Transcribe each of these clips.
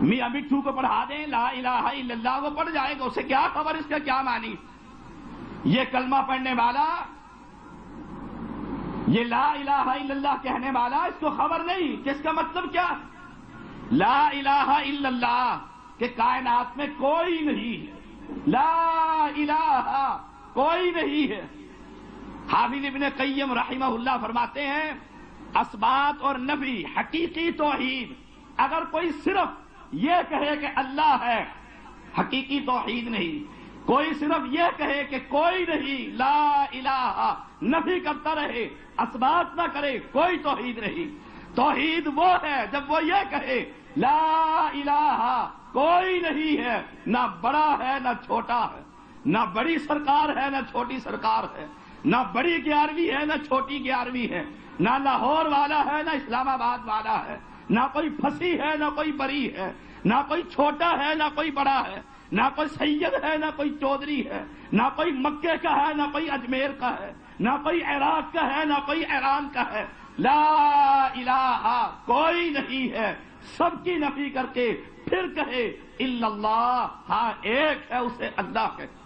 میاں مٹھو کو پڑھا دیں لا الہ الا اللہ، وہ پڑھ جائے گا، اسے کیا خبر اس کا کیا معنی. یہ کلمہ پڑھنے والا، یہ لا الہ الا اللہ کہنے والا، اس کو خبر نہیں کہ اس کا مطلب کیا. لا الہ الا اللہ کہ کائنات میں کوئی نہیں ہے، لا الہ کوئی نہیں ہے. حافظ ابن قیم رحمہ اللہ فرماتے ہیں اثبات اور نفی حقیقی توحید. اگر کوئی صرف یہ کہے کہ اللہ ہے، حقیقی توحید نہیں. کوئی صرف یہ کہے کہ کوئی نہیں، لا الہ نفی کرتا رہے، اثبات نہ کرے، کوئی توحید نہیں. توحید وہ ہے جب وہ یہ کہے لا الہ کوئی نہیں ہے، نہ بڑا ہے نہ چھوٹا ہے، نہ بڑی سرکار ہے نہ چھوٹی سرکار ہے، نہ بڑی 11ویں ہے نہ چھوٹی 11ویں ہے، نہ لاہور والا ہے نہ اسلام آباد والا ہے، نہ کوئی پھنسی ہے نہ کوئی بری ہے، نہ کوئی چھوٹا ہے نہ کوئی بڑا ہے، نہ کوئی سید ہے نہ کوئی چودھری ہے، نہ کوئی مکے کا ہے نہ کوئی اجمیر کا ہے، نہ کوئی عراق کا ہے نہ کوئی ایران کا ہے. لا الہ کوئی نہیں ہے، سب کی نفی کر کے پھر کہے الا اللہ، ہاں ایک ہے، اسے اللہ کہے.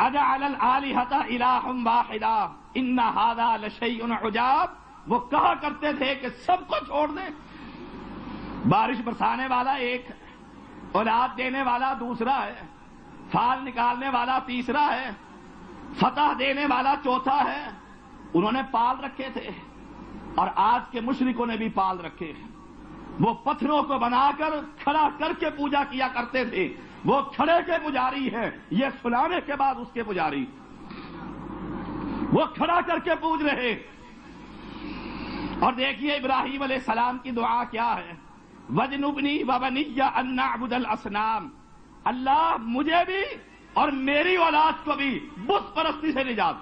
اجعل الآلہۃ الہا واحدا ان ھذا لشیء عجاب. وہ کہا کرتے تھے کہ سب کو چھوڑ دیں. بارش برسانے والا ایک ہے، اولاد دینے والا دوسرا ہے، پھال نکالنے والا تیسرا ہے، فتح دینے والا چوتھا ہے. انہوں نے پال رکھے تھے اور آج کے مشرکوں نے بھی پال رکھے. وہ پتھروں کو بنا کر کھڑا کر کے پوجا کیا کرتے تھے. وہ کھڑے کے پجاری ہیں، یہ سلانے کے بعد اس کے پجاری. وہ کھڑا کر کے پوج رہے. اور دیکھیے ابراہیم علیہ السلام کی دعا کیا ہے، وَجْنُبْنِي وَبَنِيَّ أَن نَّعْبُدَ الْأَصْنَامَ. اللہ مجھے بھی اور میری اولاد کو بھی بت پرستی سے نجات،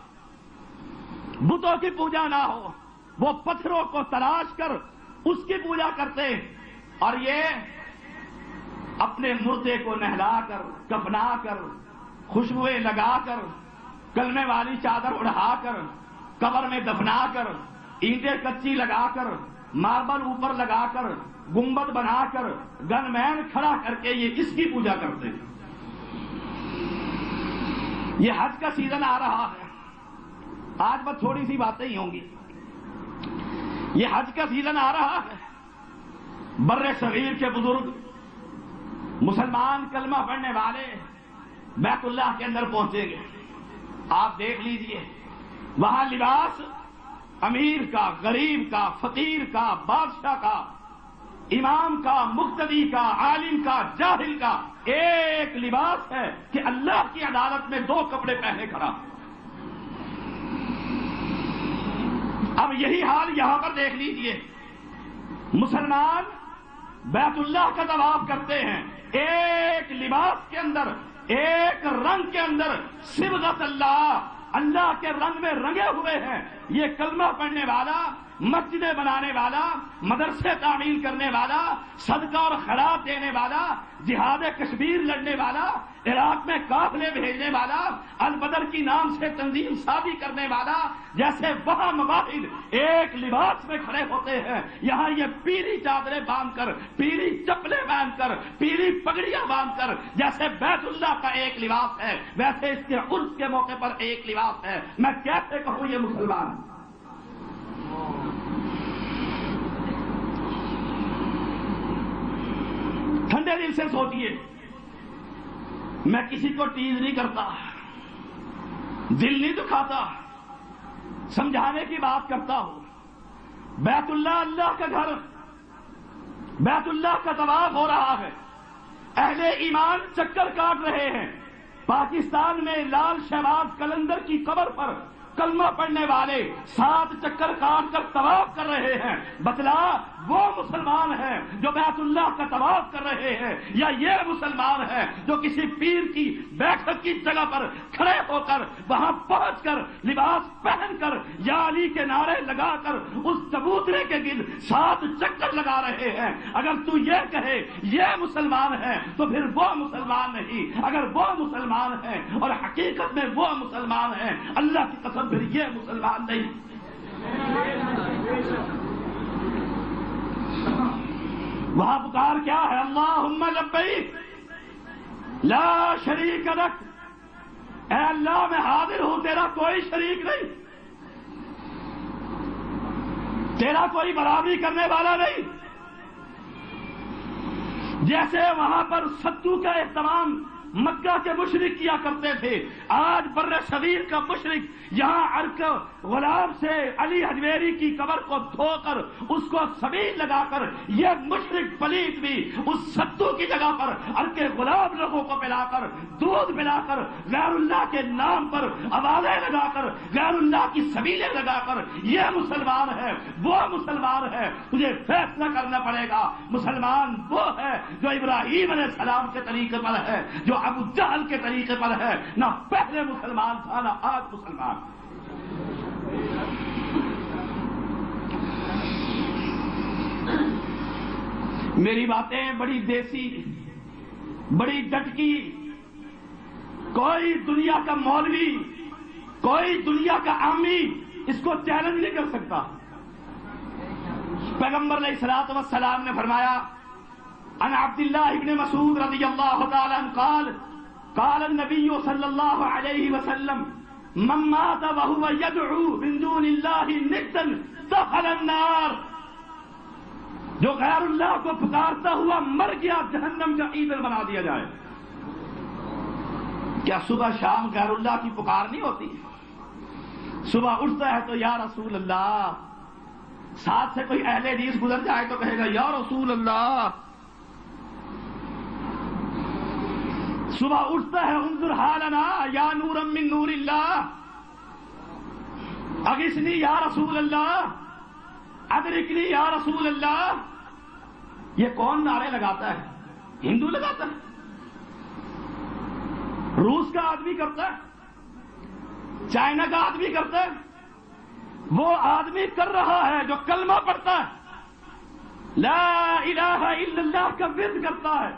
بتوں کی پوجا نہ ہو. وہ پتھروں کو تلاش کر اس کی پوجا کرتے، اور یہ اپنے مردے کو نہلا کر کفنا کر خوشبوئیں لگا کر کلمے والی چادر اڑھا کر قبر میں دفنا کر اینٹیں کچی لگا کر ماربل اوپر لگا کر گنبد بنا کر گن مین کھڑا کر کے یہ اس کی پوجا کرتے. یہ حج کا سیزن آ رہا ہے، آج بس تھوڑی سی باتیں ہی ہوں گی. یہ حج کا سیزن آ رہا ہے. بر صغیر کے بزرگ مسلمان کلمہ پڑھنے والے بیت اللہ کے اندر پہنچیں گے. آپ دیکھ لیجئے وہاں لباس امیر کا، غریب کا، فقیر کا، بادشاہ کا، امام کا، مقتدی کا، عالم کا، جاہل کا ایک لباس ہے کہ اللہ کی عدالت میں 2 کپڑے پہنے کھڑا. اب یہی حال یہاں پر دیکھ لیجئے. مسلمان بیت اللہ کا طواف کرتے ہیں، ایک لباس کے اندر، ایک رنگ کے اندر، صبغت اللہ، اللہ کے رنگ میں رنگے ہوئے ہیں. یہ کلمہ پڑھنے والا، مسجدیں بنانے والا، مدرسے تعمیر کرنے والا، صدقہ اور خیرات دینے والا، جہاد کشمیر لڑنے والا، عراق میں قافلے بھیجنے والا، البدر کی نام سے تنظیم سازی کرنے والا، جیسے وہاں مواحد ایک لباس میں کھڑے ہوتے ہیں، یہاں یہ پیلی چادریں باندھ کر، پیلی چپلیں باندھ کر، پیلی پگڑیاں باندھ کر، جیسے بیت اللہ کا ایک لباس ہے ویسے اس کے عرس کے موقع پر ایک لباس ہے. میں کیسے کہوں یہ مسلمان؟ ٹھنڈے دل سے سوچئے. میں کسی کو ٹیز نہیں کرتا، دل نہیں دکھاتا، سمجھانے کی بات کرتا ہوں. بیت اللہ اللہ کا گھر، بیت اللہ کا طواف ہو رہا ہے. اہل ایمان چکر کاٹ رہے ہیں. پاکستان میں لال شہباز قلندر کی قبر پر کلمہ پڑھنے والے 7 چکر کاٹ کر طواف کر رہے ہیں. بتلا وہ مسلمان ہیں جو بیت اللہ کا طواف کر رہے ہیں، یا یہ مسلمان ہیں جو کسی پیر کی بیٹھک کی جگہ پر کھڑے ہو کر وہاں پہنچ کر لباس پہن کر یا علی کے نعرے لگا کر اس چبوترے کے گرد 7 چکر لگا رہے ہیں. اگر تو یہ کہے یہ مسلمان ہے تو پھر وہ مسلمان نہیں. اگر وہ مسلمان ہے اور حقیقت میں وہ مسلمان ہیں، اللہ کی قسم پھر یہ مسلمان نہیں. وہاں پکار کیا ہے؟ اللہم لبیک لا شریک لک، اے اللہ میں حاضر ہوں، تیرا کوئی شریک نہیں، تیرا کوئی برابری کرنے والا نہیں۔ جیسے وہاں پر ستو کا اہتمام مکہ کے مشرک کیا کرتے تھے، آج بر صغیر کا مشرک یہاں عرق غلام سے علی حجویری کی قبر کو دھو کر اس کو سبیل لگا کر یہ مشرک پلیت بھی اس ستو کی جگہ پر عرق غلام لوگوں کو پلا کر دودھ پلا کر غیر اللہ کے نام پر آوازیں لگا کر غیر اللہ کی سبیلیں لگا کر یہ مسلمان ہے، وہ مسلمان ہے۔ تجھے فیصلہ کرنا پڑے گا، مسلمان وہ ہے جو ابراہیم علیہ السلام کے طریقے پر ہے، جو ابو جہل کے طریقے پر ہے، نہ پہلے مسلمان تھا نہ آج مسلمان۔ میری باتیں بڑی دیسی، بڑی ڈٹکی، کوئی دنیا کا مولوی، کوئی دنیا کا عامی اس کو چیلنج نہیں کر سکتا۔ پیغمبر علیہ الصلوۃ والسلام نے فرمایا عن عبد الله بن مسعود رضی اللہ تعالی عنہ قال قال النبي صلی اللہ علیہ وسلم من مات وهو يدعو من دون الله ندا دخل النار، جو غیر اللہ کو پکارتا ہوا مر گیا جہنم کا ایندھن بنا دیا جائے۔ کیا صبح شام غیر اللہ کی پکار نہیں ہوتی؟ صبح اٹھتا ہے تو یا رسول اللہ، ساتھ سے کوئی اہل حدیث گزر جائے تو کہے گا یا رسول اللہ۔ صبح اٹھتا ہے انظر حالنا یا نورا من نور اللہ، اغثنی یا رسول اللہ، ادرکنی یا رسول اللہ۔ یہ کون نعرے لگاتا ہے؟ ہندو لگاتا ہے، روس کا آدمی کرتا ہے، چائنا کا آدمی کرتا ہے۔ وہ آدمی کر رہا ہے جو کلمہ پڑھتا ہے، لا الہ الا اللہ کا ورد کرتا ہے،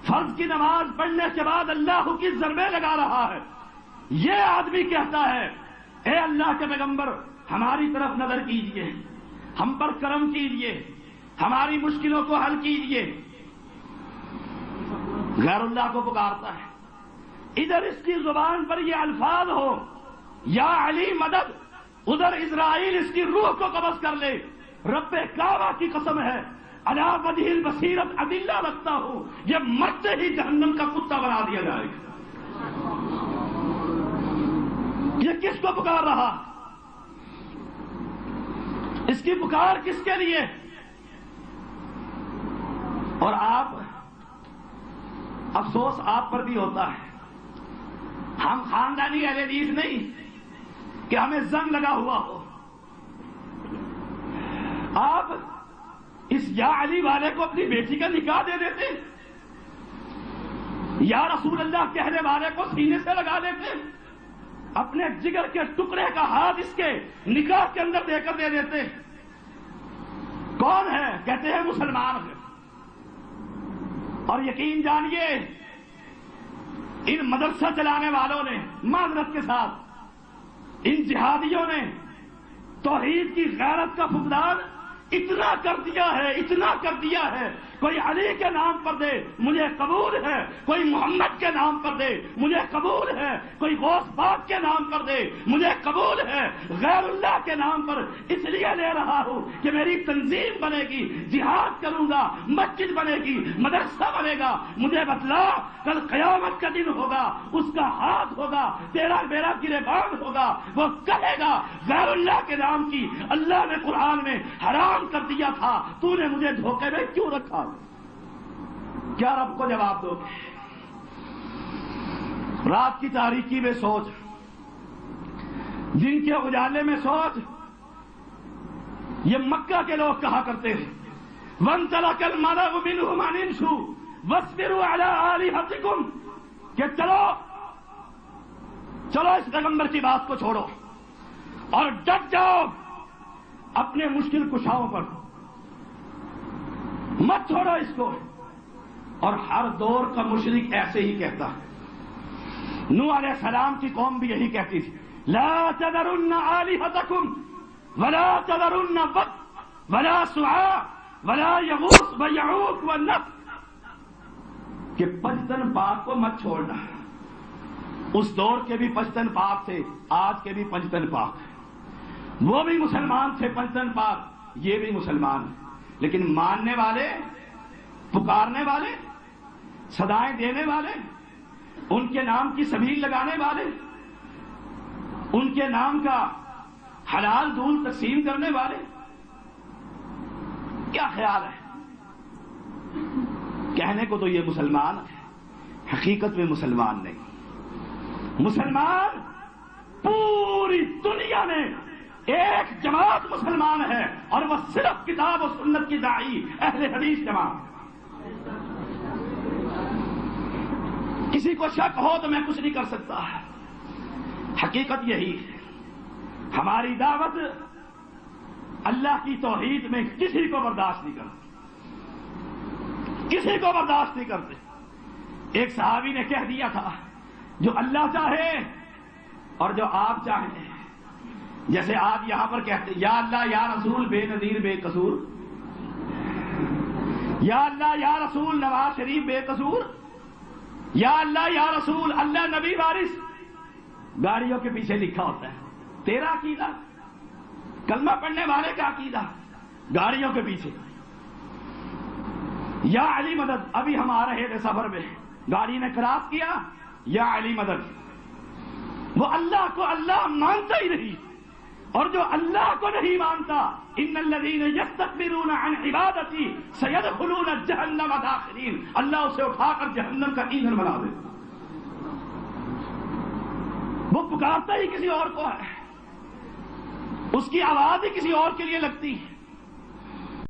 فرض کی نماز پڑھنے کے بعد اللہ کی ضربیں لگا رہا ہے۔ یہ آدمی کہتا ہے اے اللہ کے پیغمبر ہماری طرف نظر کیجئے، ہم پر کرم کیجئے، ہماری مشکلوں کو حل کیجئے۔ غیر اللہ کو پکارتا ہے، ادھر اس کی زبان پر یہ الفاظ ہو یا علی مدد، ادھر اسرائیل اس کی روح کو قبض کر لے۔ رب کعبہ کی قسم ہے علی وجہ البصیرۃ ادلہ رکھتا ہوں، یہ مرتے ہی جہنم کا کتا بنا دیا جائے گا۔ یہ کس کو پکار رہا؟ اس کی پکار کس کے لیے؟ اور آپ، افسوس آپ پر بھی ہوتا ہے، ہم خاندانی اہل حدیث نہیں کہ ہمیں زنگ لگا ہوا ہو، آپ اس یا علی والے کو اپنی بیٹی کا نکاح دے دیتے، یا رسول اللہ کہنے والے کو سینے سے لگا دیتے، اپنے جگر کے ٹکڑے کا ہاتھ اس کے نکاح کے اندر دے کر دے دیتے۔ کون ہے؟ کہتے ہیں مسلمان ہے۔ اور یقین جانیے ان مدرسہ چلانے والوں نے، معذرت کے ساتھ ان جہادیوں نے توحید کی غیرت کا فقدان اتنا کر دیا ہے، اتنا کر دیا ہے، کوئی علی کے نام پر دے مجھے قبول ہے، کوئی محمد کے نام پر دے مجھے قبول ہے، کوئی غوث پاک کے نام پر دے مجھے قبول ہے، غیر اللہ کے نام پر اس لیے لے رہا ہوں کہ میری تنظیم بنے گی، جہاد کروں گا، مسجد بنے گی، مدرسہ بنے گا۔ مجھے بتلا کل قیامت کا دن ہوگا، اس کا ہاتھ ہوگا، تیرا میرا گریبان ہوگا، وہ کہے گا غیر اللہ کے نام کی اللہ نے قرآن میں حرام کر دیا تھا، تو نے مجھے دھوکے میں کیوں رکھا؟ کیا رب کو جواب دو؟ رات کی تاریکی میں سوچ، دن کے اجالے میں سوچ۔ یہ مکہ کے لوگ کہا کرتے ہیں وَانْطَلَقَ الْمَلَأُ مِنْهُمْ أَنِ امْشُوا وَاصْبِرُوا عَلَىٰ آلِهَتِكُمْ، کہ چلو اس پیغمبر کی بات کو چھوڑو اور ڈٹ جاؤ اپنے مشکل کشاؤں پر، مت چھوڑو اس کو۔ اور ہر دور کا مشرک ایسے ہی کہتا ہے۔ نوح علیہ السلام کی قوم بھی یہی کہتی تھی، لا تذرن آلہتکم ولا تذرن ود ولا سواع ولا یغوث ویعوق ونسر، کہ پشتن پاک کو مت چھوڑنا. اس دور کے بھی پشتن پاک تھے، آج کے بھی پشتن پاک، وہ بھی مسلمان تھے پشتن پاک، یہ بھی مسلمان ہیں. لیکن ماننے والے، پکارنے والے، صدائیں دینے والے، ان کے نام کی سبیل لگانے والے، ان کے نام کا حلال دودھ تقسیم کرنے والے، کیا خیال ہے؟ کہنے کو تو یہ مسلمان ہے، حقیقت میں مسلمان نہیں. مسلمان پوری دنیا میں ایک جماعت مسلمان ہے، اور وہ صرف کتاب و سنت کی داعی اہل حدیث جماعت. کسی کو شک ہو تو میں کچھ نہیں کر سکتا، حقیقت یہی ہے. ہماری دعوت اللہ کی توحید میں کسی کو برداشت نہیں کرتی، کسی کو برداشت نہیں کرتے. ایک صحابی نے کہہ دیا تھا جو اللہ چاہے اور جو آپ چاہیں، جیسے آپ یہاں پر کہتے یا اللہ یا رسول بے نظیر بے قصور، یا اللہ یا رسول نواز شریف بے قصور، یا اللہ یا رسول اللہ نبی وارث گاڑیوں کے پیچھے لکھا ہوتا ہے. تیرا عقیدہ، کلمہ پڑھنے والے کا عقیدہ گاڑیوں کے پیچھے. یا علی مدد، ابھی ہم آ رہے تھے سفر میں، گاڑی نے کراس کیا یا علی مدد. وہ اللہ کو اللہ مانتا ہی نہیں، اور جو اللہ کو نہیں مانتا ان الذین یستکبرون عن عبادتی سیدخلون جہنم داخرین، اللہ اسے اٹھا کر جہنم کا ایندھن بنا دے. وہ پکارتا ہی کسی اور کو ہے، اس کی آواز ہی کسی اور کے لیے لگتی ہے.